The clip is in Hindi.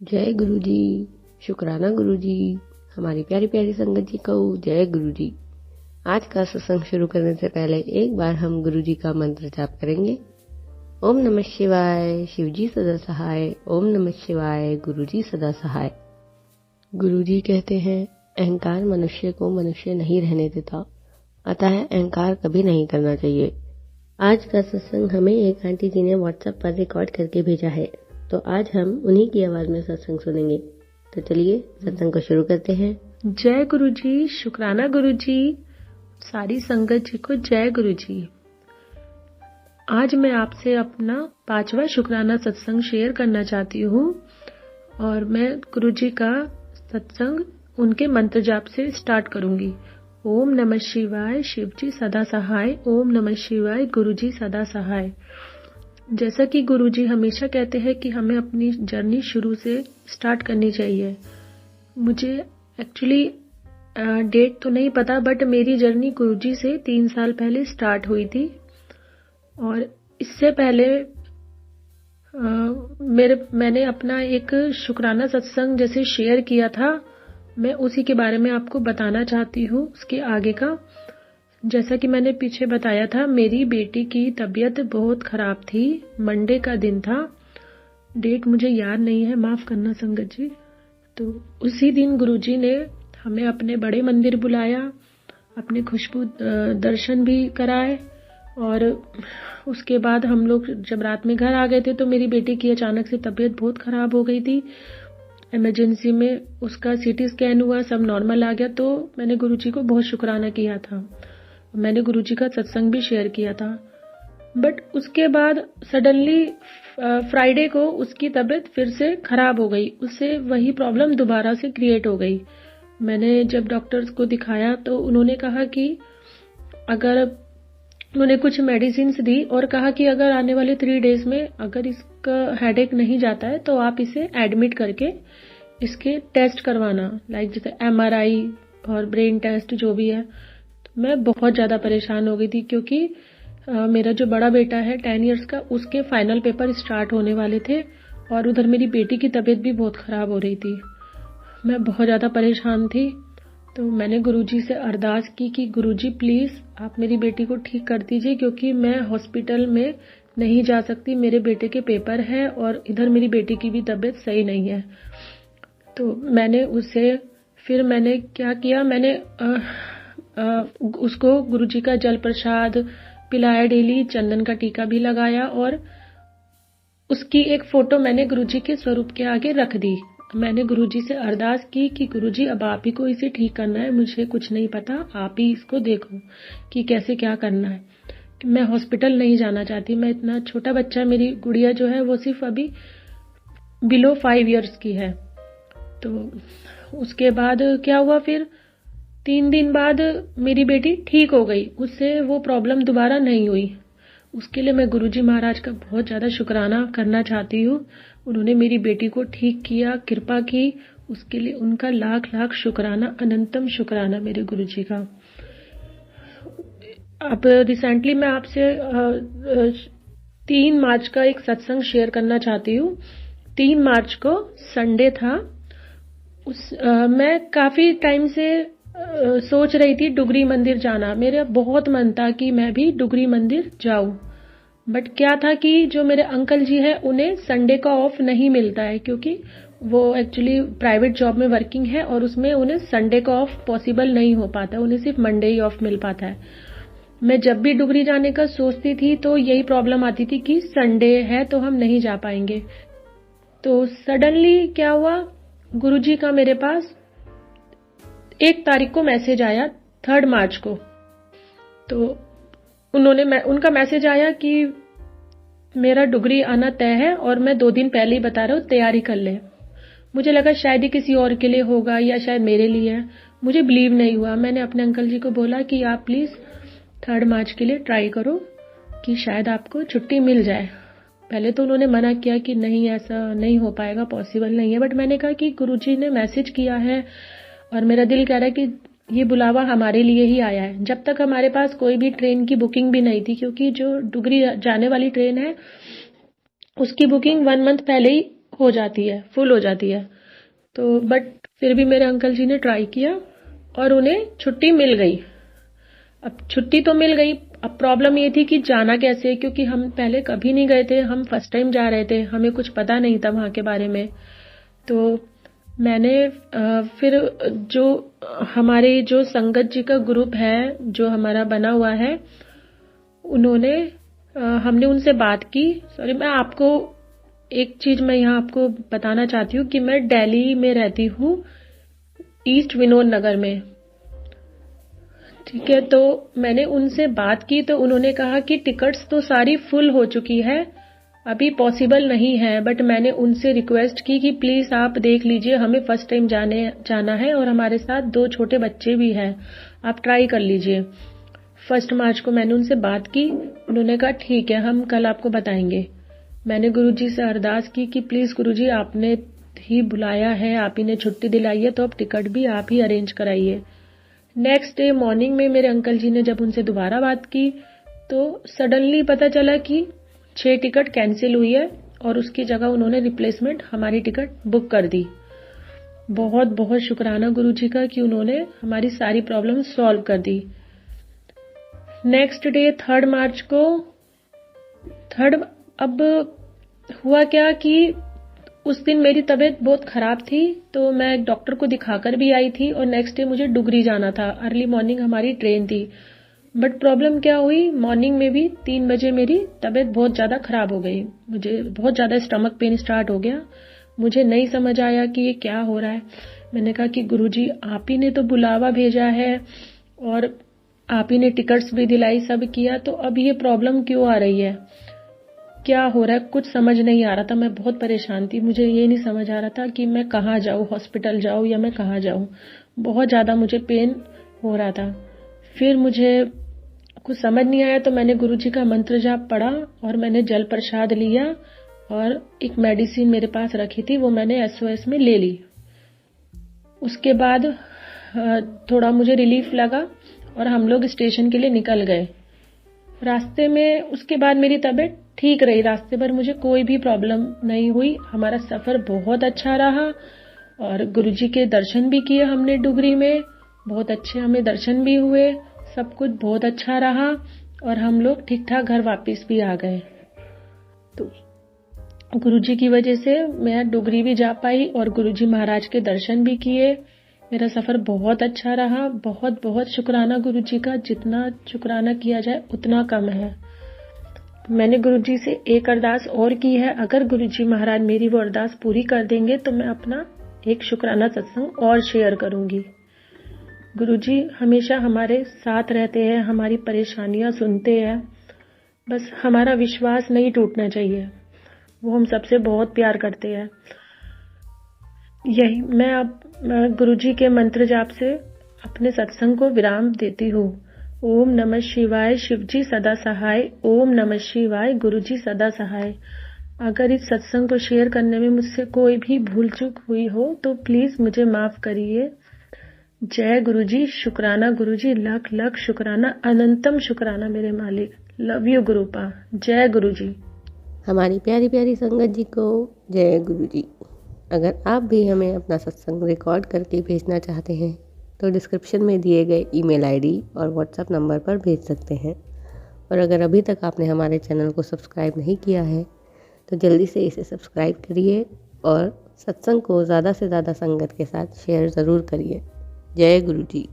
जय गुरु जी। शुक्राना गुरु जी। हमारी प्यारी प्यारी संगत जी को जय गुरु जी। आज का सत्संग शुरू करने से पहले एक बार हम गुरु जी का मंत्र जाप करेंगे। ओम नमः शिवाय, शिव जी सदा सहाय। ओम नमः शिवाय, गुरु जी सदा सहाय। गुरु जी कहते हैं, अहंकार मनुष्य को मनुष्य नहीं रहने देता, अतः अहंकार कभी नहीं करना चाहिए। आज का सत्संग हमें एक आंटी जी ने व्हाट्सएप पर रिकॉर्ड करके भेजा है, तो आज हम उन्हीं की आवाज में सत्संग सुनेंगे। तो चलिए सत्संग को शुरू करते हैं। जय गुरु जी। शुक्राना गुरु जी। सारी संगत जी को जय गुरु जी। आज मैं आपसे अपना 5वां शुक्राना सत्संग शेयर करना चाहती हूँ और मैं गुरु जी का सत्संग उनके मंत्र जाप से स्टार्ट करूंगी। ओम नमः शिवाय, शिव जी सदा सहाय। ओम नमः शिवाय, गुरु जी सदा सहाय। जैसा कि गुरु जी हमेशा कहते हैं कि हमें अपनी जर्नी शुरू से स्टार्ट करनी चाहिए। मुझे एक्चुअली डेट तो नहीं पता, बट मेरी जर्नी गुरु जी से 3 साल पहले स्टार्ट हुई थी और इससे पहले मैंने अपना एक शुक्राना सत्संग जैसे शेयर किया था, मैं उसी के बारे में आपको बताना चाहती हूँ। उसके आगे का, जैसा कि मैंने पीछे बताया था, मेरी बेटी की तबीयत बहुत खराब थी। मंडे का दिन था, डेट मुझे याद नहीं है, माफ करना संगत जी। तो उसी दिन गुरुजी ने हमें अपने बड़े मंदिर बुलाया, अपने खुशबू दर्शन भी कराए और उसके बाद हम लोग जब रात में घर आ गए थे तो मेरी बेटी की अचानक से तबीयत बहुत खराब हो गई थी। इमरजेंसी में उसका सीटी स्कैन हुआ, सब नॉर्मल आ गया। तो मैंने गुरुजी को बहुत शुक्राना किया था, मैंने गुरुजी का सत्संग भी शेयर किया था। बट उसके बाद सडनली फ्राइडे को उसकी तबीयत फिर से खराब हो गई, उससे वही प्रॉब्लम दोबारा से क्रिएट हो गई। मैंने जब डॉक्टर्स को दिखाया तो उन्होंने कहा कि उन्होंने कुछ मेडिसिन दी और कहा कि अगर आने वाले 3 डेज में अगर इसका हेडेक नहीं जाता है तो आप इसे एडमिट करके इसके टेस्ट करवाना, लाइक जैसे MRI और ब्रेन टेस्ट जो भी है। तो मैं बहुत ज़्यादा परेशान हो गई थी क्योंकि मेरा जो बड़ा बेटा है 10 इयर्स का, उसके फाइनल पेपर स्टार्ट होने वाले थे और उधर मेरी बेटी की तबीयत भी बहुत ख़राब हो रही थी। मैं बहुत ज़्यादा परेशान थी। तो मैंने गुरुजी से अरदास की कि गुरुजी प्लीज़ आप मेरी बेटी को ठीक कर दीजिए, क्योंकि मैं हॉस्पिटल में नहीं जा सकती, मेरे बेटे के पेपर है और इधर मेरी बेटी की भी तबीयत सही नहीं है। तो फिर मैंने क्या किया, मैंने उसको गुरुजी का जल प्रसाद पिलाया, डेली चंदन का टीका भी लगाया और उसकी एक फोटो मैंने गुरुजी के स्वरूप के आगे रख दी। मैंने गुरुजी से अरदास की कि गुरुजी अब आप ही को इसे ठीक करना है, मुझे कुछ नहीं पता, आप ही इसको देखो कि कैसे क्या करना है। मैं हॉस्पिटल नहीं जाना चाहती, मैं इतना छोटा बच्चा, मेरी गुड़िया जो है वो सिर्फ अभी बिलो 5 इयर्स की है। तो उसके बाद क्या हुआ, फिर 3 दिन बाद मेरी बेटी ठीक हो गई, उससे वो प्रॉब्लम दोबारा नहीं हुई। उसके लिए मैं गुरुजी महाराज का बहुत ज़्यादा शुक्राना करना चाहती हूँ। उन्होंने मेरी बेटी को ठीक किया, कृपा की, उसके लिए उनका लाख लाख शुक्राना, अनंतम शुक्राना मेरे गुरुजी का। अब रिसेंटली मैं आपसे 3 मार्च का एक सत्संग शेयर करना चाहती हूँ। 3 मार्च को संडे था। मैं काफ़ी टाइम से सोच रही थी डुगरी मंदिर जाना, मेरा बहुत मन था कि मैं भी डुगरी मंदिर जाऊं। बट क्या था कि जो मेरे अंकल जी हैं उन्हें संडे का ऑफ नहीं मिलता है, क्योंकि वो एक्चुअली प्राइवेट जॉब में वर्किंग है और उसमें उन्हें संडे का ऑफ पॉसिबल नहीं हो पाता, उन्हें सिर्फ मंडे ही ऑफ मिल पाता है। मैं जब भी डुगरी जाने का सोचती थी तो यही प्रॉब्लम आती थी कि संडे है तो हम नहीं जा पाएंगे। तो सडनली क्या हुआ, गुरुजी का मेरे पास 1 तारीख को मैसेज आया, 3 मार्च को। तो उनका मैसेज आया कि मेरा डुगरी आना तय है और मैं 2 दिन पहले ही बता रहा हूँ, तैयारी कर ले। मुझे लगा शायद ही किसी और के लिए होगा या शायद मेरे लिए है, मुझे बिलीव नहीं हुआ। मैंने अपने अंकल जी को बोला कि आप प्लीज़ 3 मार्च के लिए ट्राई करो कि शायद आपको छुट्टी मिल जाए। पहले तो उन्होंने मना किया कि नहीं, ऐसा नहीं हो पाएगा, पॉसिबल नहीं है। बट मैंने कहा कि गुरुजी ने मैसेज किया है और मेरा दिल कह रहा है कि ये बुलावा हमारे लिए ही आया है। जब तक हमारे पास कोई भी ट्रेन की बुकिंग भी नहीं थी, क्योंकि जो डुगरी जाने वाली ट्रेन है उसकी बुकिंग 1 मंथ पहले ही हो जाती है, फुल हो जाती है। तो बट फिर भी मेरे अंकल जी ने ट्राई किया और उन्हें छुट्टी मिल गई। अब छुट्टी तो मिल गई, अब प्रॉब्लम ये थी कि जाना कैसे, क्योंकि हम पहले कभी नहीं गए थे, हम फर्स्ट टाइम जा रहे थे, हमें कुछ पता नहीं था वहाँ के बारे में। तो मैंने फिर जो हमारे जो संगत जी का ग्रुप है जो हमारा बना हुआ है, उन्होंने हमने उनसे बात की। सॉरी, मैं आपको एक चीज मैं यहाँ आपको बताना चाहती हूँ कि मैं दिल्ली में रहती हूँ, ईस्ट विनोद नगर में। ठीक है, तो मैंने उनसे बात की तो उन्होंने कहा कि टिकट्स तो सारी फुल हो चुकी है, अभी पॉसिबल नहीं है। बट मैंने उनसे रिक्वेस्ट की कि प्लीज आप देख लीजिए, हमें फर्स्ट टाइम जाना है और हमारे साथ 2 छोटे बच्चे भी हैं, आप ट्राई कर लीजिए। 1 मार्च को मैंने उनसे बात की, उन्होंने कहा ठीक है, हम कल आपको बताएंगे। मैंने गुरुजी से अरदास की कि प्लीज गुरुजी, आपने ही बुलाया है, आप ही ने छुट्टी दिलाई है, तो अब टिकट भी आप ही अरेंज कराइए। नेक्स्ट डे मॉर्निंग में मेरे अंकल जी ने जब उनसे दोबारा बात की तो सडनली पता चला कि 6 टिकट कैंसिल हुई है और उसकी जगह उन्होंने रिप्लेसमेंट हमारी टिकट बुक कर दी। बहुत बहुत शुक्राना गुरुजी का कि उन्होंने हमारी सारी प्रॉब्लम सॉल्व कर दी। नेक्स्ट डे 3 मार्च को अब हुआ क्या कि उस दिन मेरी तबीयत बहुत खराब थी, तो मैं एक डॉक्टर को दिखाकर भी आई थी और नेक्स्ट डे मुझे डुगरी जाना था। अर्ली मॉर्निंग हमारी ट्रेन थी। बट प्रॉब्लम क्या हुई, मॉर्निंग में भी 3 बजे मेरी तबीयत बहुत ज़्यादा खराब हो गई, मुझे बहुत ज़्यादा स्टमक पेन स्टार्ट हो गया। मुझे नहीं समझ आया कि ये क्या हो रहा है। मैंने कहा कि गुरुजी, आप ही ने तो बुलावा भेजा है और आप ही ने टिकट्स भी दिलाई, सब किया, तो अब ये प्रॉब्लम क्यों आ रही है, क्या हो रहा है, कुछ समझ नहीं आ रहा था। मैं बहुत परेशान थी, मुझे ये नहीं समझ आ रहा था कि मैं कहाँ जाऊँ, हॉस्पिटल जाऊँ या मैं कहाँ जाऊँ। बहुत ज़्यादा मुझे पेन हो रहा था। फिर मुझे कुछ समझ नहीं आया तो मैंने गुरुजी का मंत्र जाप पढ़ा और मैंने जल प्रसाद लिया और एक मेडिसिन मेरे पास रखी थी, वो मैंने SOS में ले ली। उसके बाद थोड़ा मुझे रिलीफ लगा और हम लोग स्टेशन के लिए निकल गए। रास्ते में उसके बाद मेरी तबीयत ठीक रही, रास्ते भर मुझे कोई भी प्रॉब्लम नहीं हुई। हमारा सफ़र बहुत अच्छा रहा और गुरुजी के दर्शन भी किए हमने डुगरी में, बहुत अच्छे हमें दर्शन भी हुए, सब कुछ बहुत अच्छा रहा और हम लोग ठीक ठाक घर वापस भी आ गए। तो गुरुजी की वजह से मैं डुगरी भी जा पाई और गुरुजी महाराज के दर्शन भी किए। मेरा सफ़र बहुत अच्छा रहा। बहुत बहुत शुक्राना गुरुजी का, जितना शुक्राना किया जाए उतना कम है। मैंने गुरुजी से एक अरदास और की है, अगर गुरुजी महाराज मेरी वो अरदास पूरी कर देंगे तो मैं अपना एक शुक्राना सत्संग और शेयर करूंगी। गुरुजी हमेशा हमारे साथ रहते हैं, हमारी परेशानियां सुनते हैं, बस हमारा विश्वास नहीं टूटना चाहिए। वो हम सबसे बहुत प्यार करते हैं। यही मैं अब गुरुजी के मंत्र जाप से अपने सत्संग को विराम देती हूँ। ओम नमः शिवाय, शिवजी सदा सहाय। ओम नमः शिवाय, गुरुजी सदा सहाय। अगर इस सत्संग को शेयर करने में मुझसे कोई भी भूल चूक हुई हो तो प्लीज मुझे माफ करिए। जय गुरुजी, शुक्राना गुरुजी, लाख लाख शुक्राना, अनंतम शुक्राना मेरे मालिक। Love you गुरुपा। जय गुरुजी। हमारी प्यारी प्यारी संगत जी को जय गुरुजी। अगर आप भी हमें अपना सत्संग रिकॉर्ड करके भेजना चाहते हैं तो डिस्क्रिप्शन में दिए गए ईमेल आईडी और व्हाट्सएप नंबर पर भेज सकते हैं। और अगर अभी तक आपने हमारे चैनल को सब्सक्राइब नहीं किया है तो जल्दी से इसे सब्सक्राइब करिए और सत्संग को ज़्यादा से ज़्यादा संगत के साथ शेयर ज़रूर करिए। जय गुरु जी।